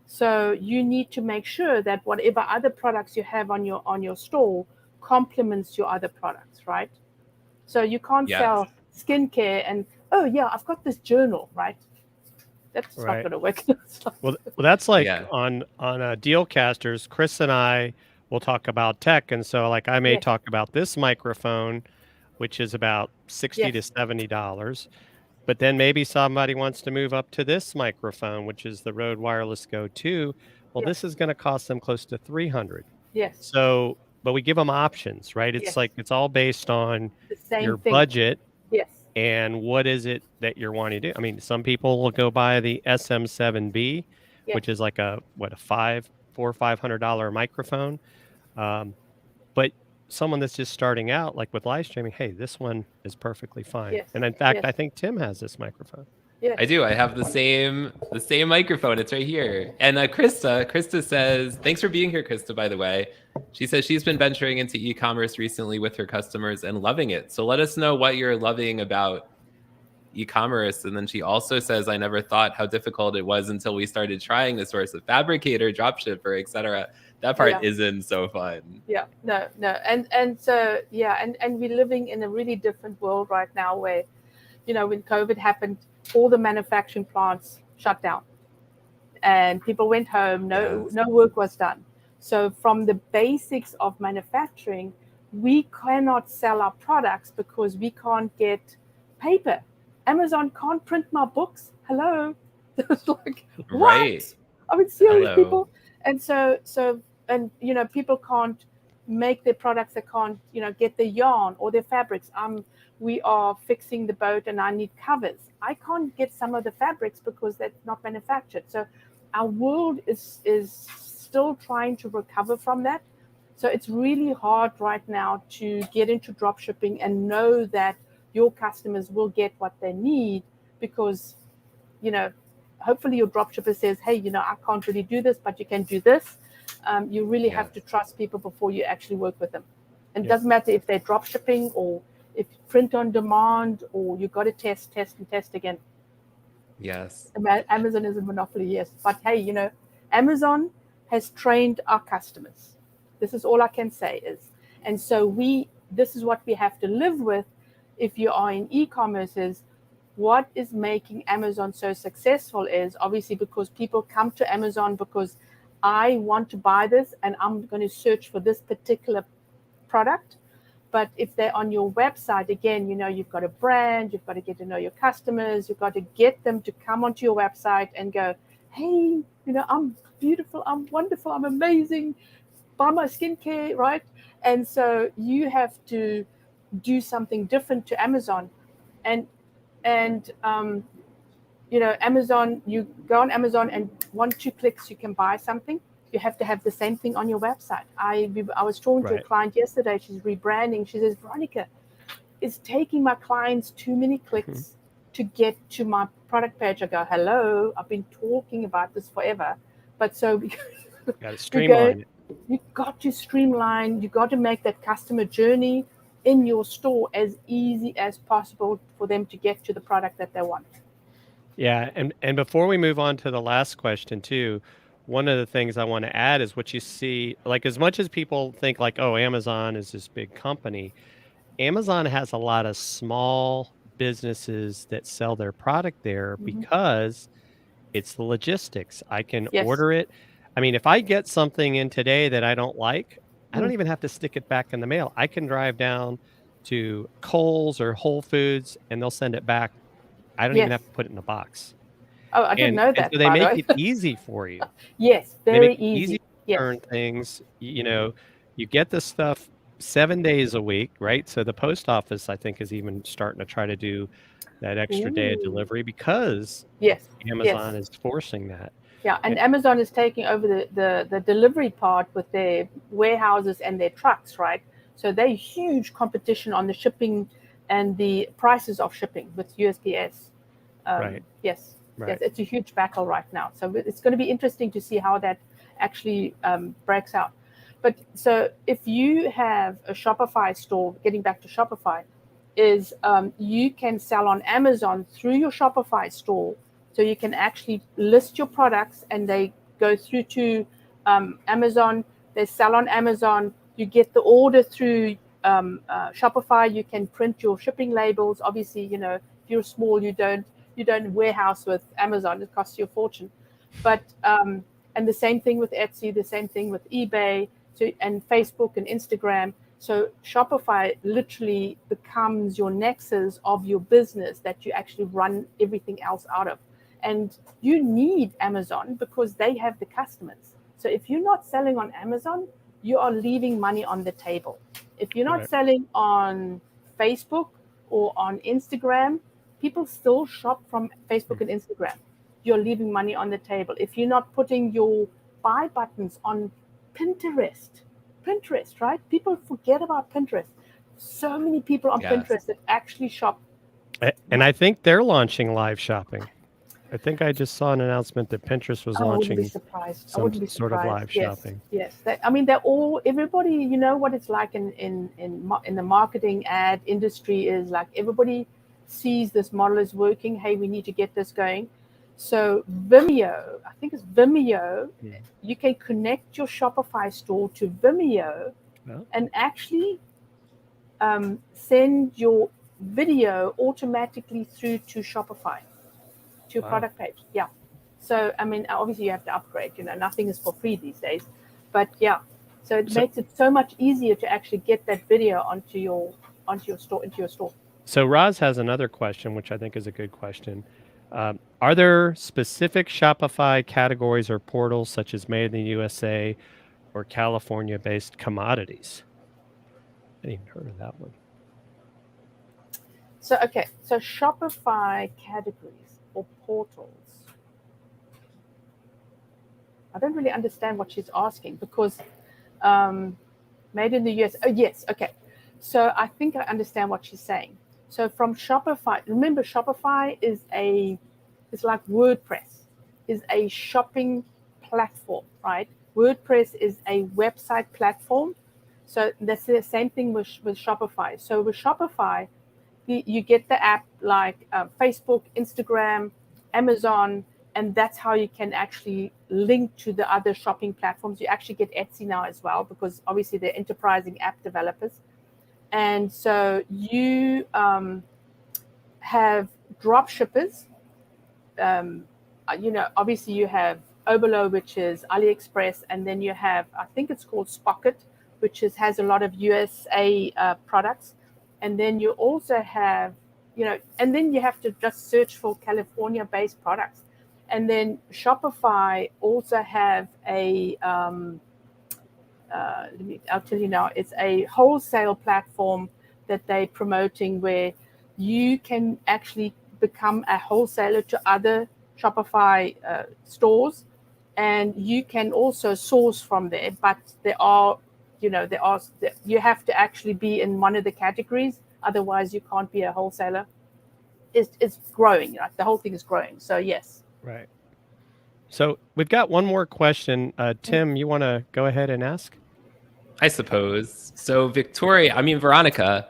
So you need to make sure that whatever other products you have on your store complements your other products, right? So you can't sell skincare and, oh yeah, I've got this journal, right? That's not going to work. Well, that's like on Dealcasters, Chris and I will talk about tech. And so like I may talk about this microphone, which is about $60 to $70. But then maybe somebody wants to move up to this microphone, which is the Rode Wireless Go 2. Well, this is going to cost them close to $300. Yes. So, but we give them options, right? It's like it's all based on your budget. Yes. And what is it that you're wanting to do? I mean, some people will go buy the SM7B, which is like a $400 or $500 microphone. But someone that's just starting out, like with live streaming, hey, this one is perfectly fine. Yes. And in fact, I think Tim has this microphone. Yes. I do. I have the same microphone. It's right here. And Krista says, thanks for being here, Krista, by the way. She says she's been venturing into e-commerce recently with her customers and loving it. So let us know what you're loving about e-commerce. And then she also says, I never thought how difficult it was until we started trying the source of fabricator, dropshipper, etc. That part isn't so fun. Yeah, no. And so, and we're living in a really different world right now where, when COVID happened, all the manufacturing plants shut down and people went home, no work was done. So from the basics of manufacturing, we cannot sell our products because we can't get paper. Amazon can't print my books. Hello. It's like, what? Right. I mean, seriously, people. And so people can't make their products. They can't, get the yarn or their fabrics. We are fixing the boat and I need covers. I can't get some of the fabrics because that's not manufactured. So our world is still trying to recover from that. So it's really hard right now to get into drop shipping and know that your customers will get what they need because, hopefully your drop shipper says, hey, I can't really do this, but you can do this. You really have to trust people before you actually work with them. And it doesn't matter if they're drop shipping or if print on demand or you got to test again. Yes. Amazon is a monopoly, yes. But hey, Amazon has trained our customers. This is all I can say is. And so this is what we have to live with if you are in e-commerce is what is making Amazon so successful is obviously because people come to Amazon because I want to buy this and I'm going to search for this particular product. But if they're on your website, again, you've got a brand, you've got to get to know your customers, you've got to get them to come onto your website and go, hey, I'm beautiful, I'm wonderful, I'm amazing, buy my skincare, right? And so you have to do something different to Amazon. And Amazon, you go on Amazon and 1-2 clicks you can buy something. You have to have the same thing on your website. I was talking to a Right. client yesterday. She's rebranding. She says, Veronica, it's taking my clients too many clicks to get to my product page. I go, hello, I've been talking about this forever. But so Got to we streamline it. you got to streamline, you got to make that customer journey in your store as easy as possible for them to get to the product that they want. Yeah, and before we move on to the last question too, one of the things I want to add is what you see, like as much as people think like, oh, Amazon is this big company, Amazon has a lot of small businesses that sell their product there Mm-hmm. because it's the logistics. I can Yes. order it. I mean, if I get something in today that I don't like, I don't Mm. even have to stick it back in the mail. I can drive down to Kohl's or Whole Foods and they'll send it back. I don't even Yes. have to put it in a box. Oh, I didn't know And that, so they by the make way. it easy for you. Yes, They make very it easy easy. to Yes. return things. You know, you get the stuff 7 days a week, right? So the post office, I think, is even starting to try to do that extra day of Ooh. delivery because Yes. Amazon Yes. is forcing that. Yeah, and And Amazon is taking over the delivery part with their warehouses and their trucks, right? So they're huge competition on the shipping and the prices of shipping with USPS. right, Yes, yes, right. it's a huge battle right now. So it's going to be interesting to see how that actually breaks out. But so if you have a Shopify store, getting back to Shopify, is you can sell on Amazon through your Shopify store. So you can actually list your products and they go through to Amazon. They sell on Amazon. You get the order through Shopify. You can print your shipping labels. Obviously, if you're small, you don't warehouse with Amazon. It costs you a fortune. But and the same thing with Etsy. The same thing with eBay. So and Facebook and Instagram. So Shopify literally becomes your nexus of your business that you actually run everything else out of. And you need Amazon because they have the customers. So if you're not selling on Amazon, you are leaving money on the table. If you're not Right. selling on Facebook or on Instagram, people still shop from Facebook and Instagram. You're leaving money on the table. If you're not putting your buy buttons on Pinterest, right? People forget about Pinterest. So many people on Yes. Pinterest that actually shop. And I think they're launching live shopping. I think I just saw an announcement that Pinterest was Oh, I wouldn't be launching surprised. I some wouldn't be sort of surprised. live Yes, shopping. yes. They're all everybody. You know what it's like in the marketing ad industry is like everybody sees this model is working. Hey, we need to get this going. So Vimeo, I think it's Vimeo. You can connect your Shopify store to Vimeo Well, and actually send your video automatically through to Shopify, to your wow. product page. Yeah. So, I mean, obviously you have to upgrade, nothing is for free these days, but yeah. So it So, makes it so much easier to actually get that video onto your store, into your store. so Roz has another question, which I think is a good question. Are there specific Shopify categories or portals such as Made in the USA or California-based commodities? I hadn't even heard of that one. So, okay. So Shopify categories or portals. I don't really understand what she's asking because Made in the US. Oh, yes. Okay. So I think I understand what she's saying. So from Shopify, remember Shopify is like WordPress, is a shopping platform, right? WordPress is a website platform. So that's the same thing with Shopify. So with Shopify, you get the app like Facebook, Instagram, Amazon, and that's how you can actually link to the other shopping platforms. You actually get Etsy now as well because obviously they're enterprising app developers. And so you have drop shippers. Obviously you have Obolo, which is AliExpress, and then you have, I think it's called Spocket, which has a lot of USA products. And then you also have, and then you have to just search for California-based products. And then Shopify also have I'll tell you now, it's a wholesale platform that they're promoting where you can actually become a wholesaler to other Shopify stores, and you can also source from there. But you have to actually be in one of the categories, otherwise you can't be a wholesaler. It's growing, like the whole thing is growing. So yes. Right. So we've got one more question. Tim, you want to go ahead and ask? I suppose. So Veronica,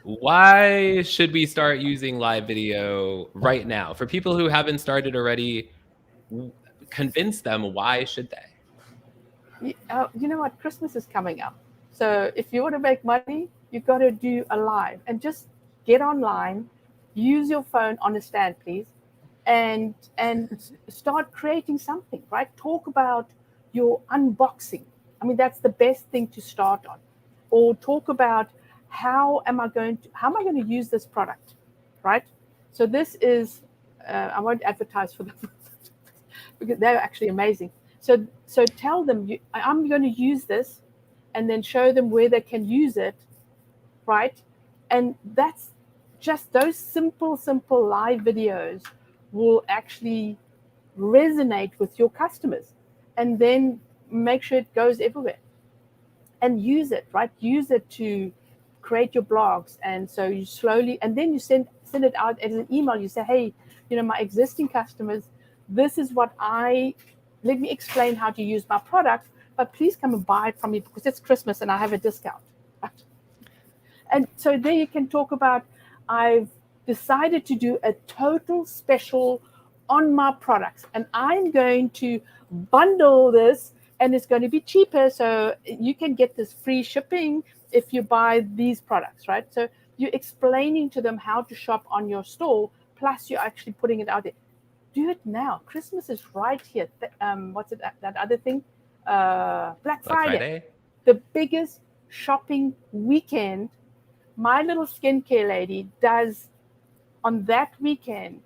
why should we start using live video right now? For people who haven't started already, convince them, why should they? You know what? Christmas is coming up. So if you want to make money, you've got to do a live and just get online, use your phone on a stand, please, and start creating something, right? Talk about your unboxing. I mean, that's the best thing to start on. Or talk about how am I going to use this product, right? So this is I won't advertise for them because they're actually amazing. So tell them I'm going to use this, and then show them where they can use it, right? And that's just those simple live videos will actually resonate with your customers, and then make sure it goes everywhere. And use it, right? Use it to create your blogs. And so you slowly, and then you send it out as an email. You say, hey, my existing customers, this is let me explain how to use my product, but please come and buy it from me because it's Christmas and I have a discount. Right? And so there you can talk about, I've decided to do a total special on my products, and I'm going to bundle this, and it's going to be cheaper. So you can get this free shipping if you buy these products, right? So you're explaining to them how to shop on your store, plus you're actually putting it out there. Do it now. Christmas is right here. What's it? That other thing? Black Friday. The biggest shopping weekend. My little skincare lady does on that weekend.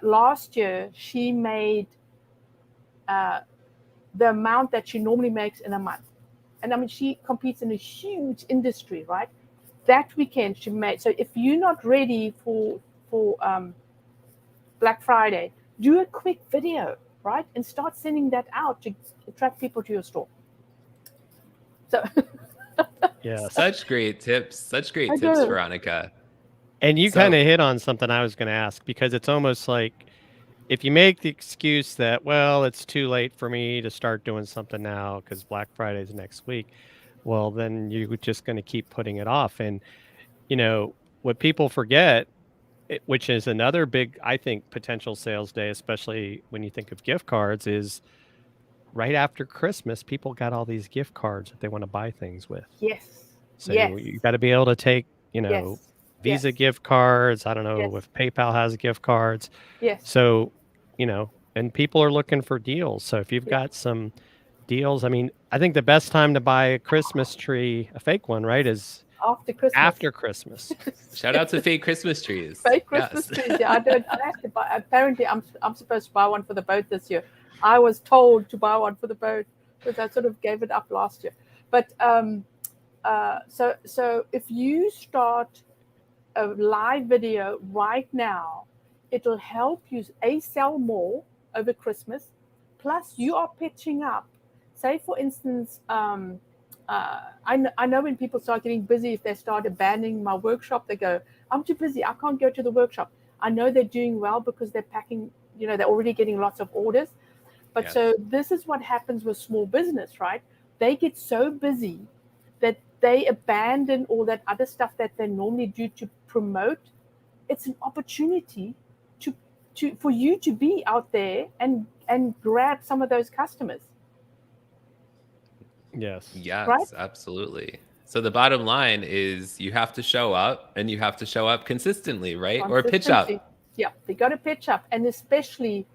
Last year, she made the amount that she normally makes in a month. And I mean, she competes in a huge industry, right? That weekend she made. So if you're not ready for Black Friday, do a quick video, right? And start sending that out to attract people to your store. So yeah, such great tips, Veronica. And you kind of hit on something I was going to ask, because it's almost like if you make the excuse that, well, it's too late for me to start doing something now because Black Friday is next week, well, then you're just going to keep putting it off. And, what people forget, which is another big, I think, potential sales day, especially when you think of gift cards, is right after Christmas, people got all these gift cards that they want to buy things with. Yes. So you got to be able to take, Visa gift cards. I don't know if PayPal has gift cards. Yes. So, and people are looking for deals. So if you've got some deals, I mean, I think the best time to buy a Christmas tree, a fake one, right, is after Christmas. Shout out to fake Christmas trees. Fake Christmas trees. Yeah, I have to buy. Apparently, I'm supposed to buy one for the boat this year. I was told to buy one for the boat because I sort of gave it up last year. But so if you start a live video right now, it'll help you sell more over Christmas. Plus, you are pitching up. Say, for instance, I know when people start getting busy, if they start abandoning my workshop, they go, I'm too busy. I can't go to the workshop. I know they're doing well because they're packing, they're already getting lots of orders. But so this is what happens with small business, right? They get so busy that they abandon all that other stuff that they normally do to promote. It's an opportunity for you to be out there and grab some of those customers. Yes, right? Absolutely. So the bottom line is you have to show up, and you have to show up consistently, right? Or pitch up. Yeah, they got to pitch up. And especially,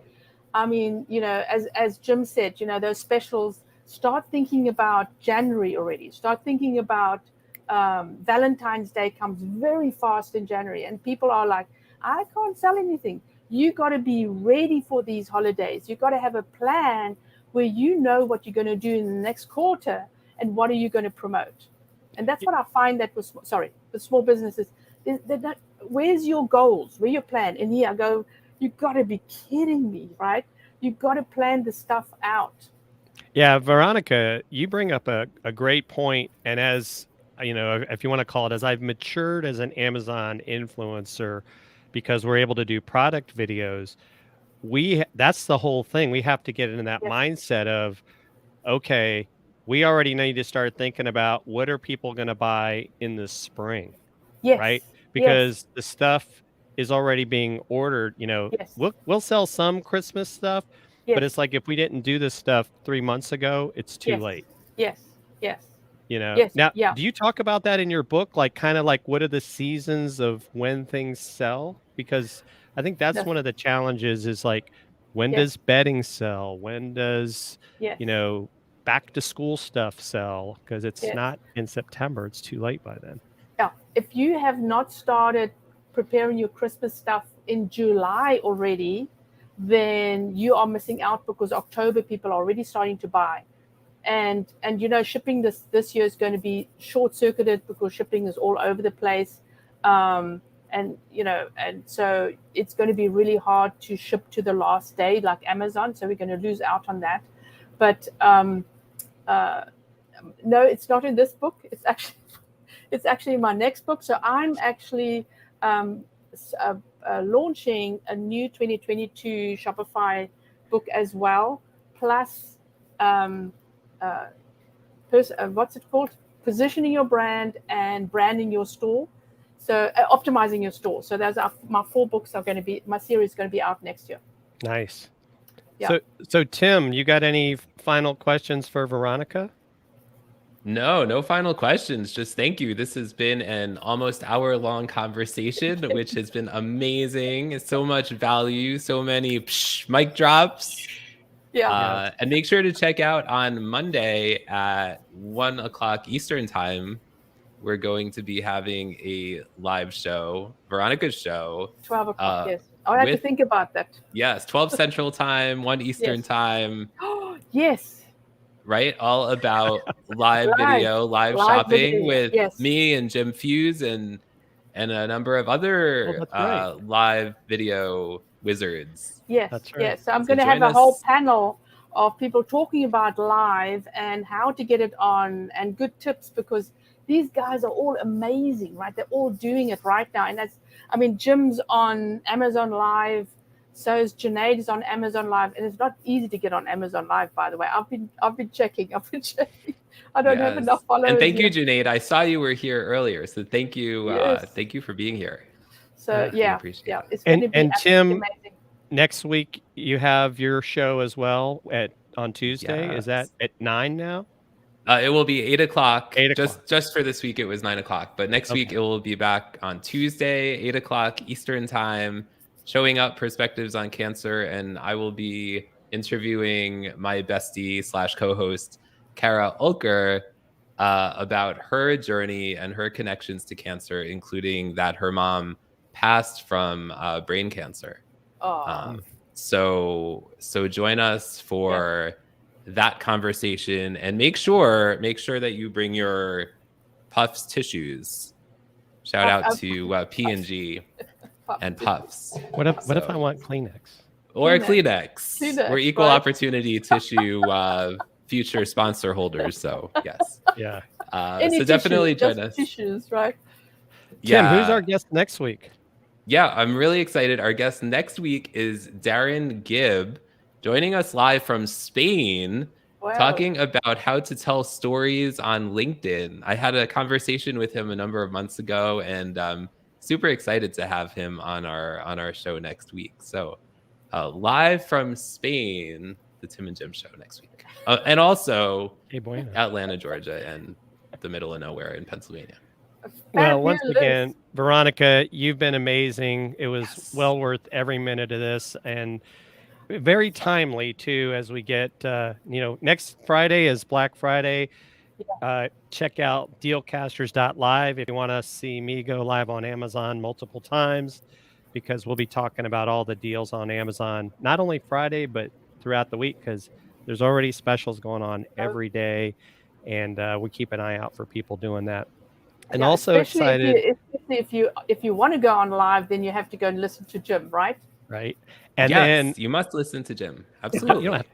I mean, as Jim said, those specials, start thinking about January already. Start thinking about Valentine's Day comes very fast in January, and people are like, I can't sell anything. You got to be ready for these holidays. You got to have a plan where you know what you're going to do in the next quarter and what are you going to promote. And that's what I find that with small businesses. They're not, where's your goals? Where's your plan? And here I go, you got to be kidding me, right? You got to plan the stuff out. Yeah, Veronica, you bring up a great point. And as you know, if you want to call it, as I've matured as an Amazon influencer, because we're able to do product videos, that's the whole thing. We have to get into that Yes. mindset of, okay, we already need to start thinking about what are people going to buy in the spring, Yes. right? Yes. Because the stuff is already being ordered. You know, Yes. we'll sell some Christmas stuff, but Yes. it's like if we didn't do this stuff 3 months ago, it's too Yes. late. Yes. Yes. You know, Yes. now, Yeah. do you talk about that in your book? Like, kind of like what are the seasons of when things sell? Because I think that's Yes. one of the challenges is like, when Yes. does bedding sell? When does, Yes. you know, back to school stuff sell? Because it's Yes. not in September. It's too late by then. Yeah. If you have not started preparing your Christmas stuff in July already, then you are missing out because October people are already starting to buy. And you know, shipping this year is going to be short circuited because shipping is all over the place. And you know, and so it's going to be really hard to ship to the last day like Amazon. So we're going to lose out on that. But no, it's not in this book. It's actually my next book. So I'm actually launching a new 2022 Shopify book as well, plus what's it called? Positioning your brand and branding your store. So optimizing your store. So those are my 4 books are going to be, my series is going to be out next year. Nice. Yeah. So Tim, you got any final questions for Veronica? No final questions. Just thank you. This has been an almost hour-long conversation, which has been amazing. So much value, so many mic drops. Yeah. And make sure to check out on Monday at 1:00 Eastern time. We're going to be having a live show, Veronica's show. 12 o'clock, yes. I have to think about that. Yes, 12 Central Time, 1 Eastern Yes. time. Yes. Right? All about live video, live shopping video. with Yes. me and Jim Fuse and a number of other live video wizards. Yes. That's right. Yes. So I'm going to have a whole panel of people talking about live and how to get it on and good tips, because these guys are all amazing, right? They're all doing it right now. And Jim's on Amazon Live. So is Junaid is on Amazon Live, and it's not easy to get on Amazon Live, by the way. I've been checking. I don't have enough followers. And thank you, Junaid. I saw you were here earlier, so thank you. Thank you for being here. So appreciate it. It's going to be Tim, amazing. Next week you have your show as well on Tuesday. Yes. Is that at 9 now? It will be 8:00. 8:00. Just for this week, it was 9:00. But next week it will be back on Tuesday, 8:00 Eastern time, showing up perspectives on cancer, and I will be interviewing my bestie / co-host Kara Ulker about her journey and her connections to cancer, including that her mom passed from brain cancer. So join us for that conversation, and make sure that you bring your Puffs tissues. Shout out to P&G and Puffs. What if I want Kleenex? Or Kleenex. We're equal opportunity tissue future sponsor holders. So yes. Yeah. So definitely join us. Tissues, right? Tim, who's our guest next week? Yeah, I'm really excited. Our guest next week is Darren Gibb, joining us live from Spain, talking about how to tell stories on LinkedIn. I had a conversation with him a number of months ago, and super excited to have him on our show next week. So live from Spain, the Tim and Jim show next week. And also Atlanta, Georgia, and the middle of nowhere in Pennsylvania. Well, once again, Veronica, you've been amazing. It was well worth every minute of this, and very timely too, as we get, next Friday is Black Friday. Check out dealcasters.live if you want to see me go live on Amazon multiple times. because we'll be talking about all the deals on Amazon, not only Friday, but throughout the week, because there's already specials going on every day. And we keep an eye out for people doing that. And Yeah, also especially excited. if you want to go on live, then you have to go and listen to Jim, right? Right. And yes, then you must listen to Jim. you Absolutely. don't have,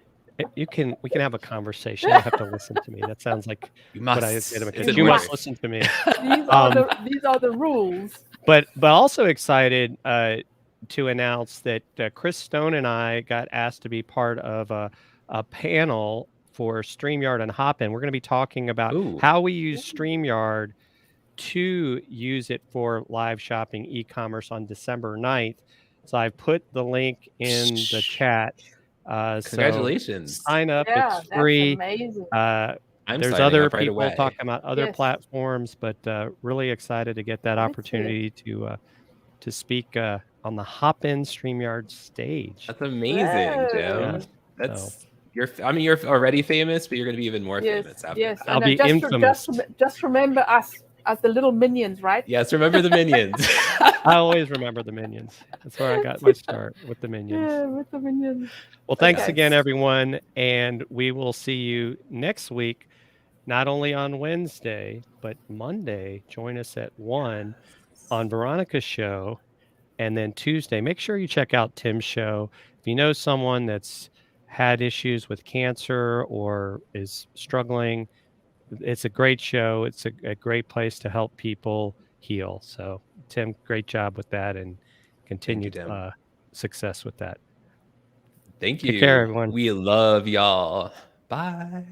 we can have a conversation. You don't have to listen to me. That sounds like You must. what I say to my It's kids. in You must order. listen to me. These are the rules. But also excited to announce that Chris Stone and I got asked to be part of a panel for StreamYard and Hopin. We're going to be talking about Ooh. how we use StreamYard to use it for live shopping e-commerce on December 9th. So I've put the link in the chat. Congratulations. So sign up. Yeah, It's free. that's amazing. There's other people talking about other platforms, but really excited to get that opportunity to speak on the Hopin StreamYard stage. That's amazing, Jim. That's you're already famous, but you're going to be even more famous after that. I'll be infamous. Just remember us as the little minions, right? Yes, remember the minions. I always remember the minions. That's where I got my start, with the minions. Yeah, with the minions. Well, thanks again, everyone. And we will see you next week, not only on Wednesday, but Monday. Join us at 1 on Veronica's show. And then Tuesday, make sure you check out Tim's show. If you know someone that's had issues with cancer or is struggling, it's a great show. It's a great place to help people heal. So, Tim, great job with that, and continued success with that. Thank you. Take care, everyone. We love y'all. Bye.